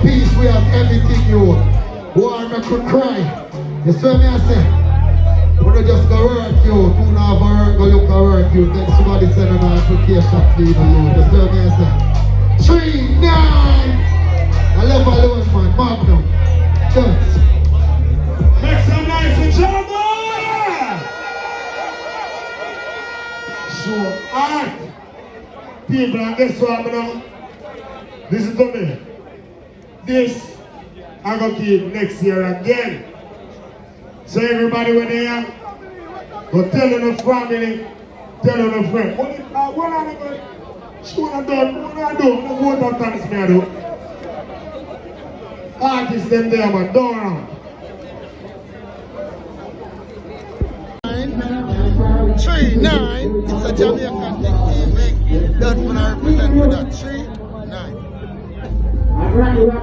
peace, we have everything you. War me could cry. You see me I say? We don't just go work you. Do not have a work, go look at work you. Then somebody send an application for you. You see me I say? 3, 9. I love alone man, Magnum. Dance. Make some nice for Jamal! Show art. People, and guess what I'm now? Listen to me. This I'm gonna keep next year again. So everybody when they are, go tell the family, tell the friend. What are they going? She wanna do, what I do? What vote of thanks me I do. Artists them there man, don't around. 3, 9. It's a Jamaican thing. That's when I represent for that. 3, 9.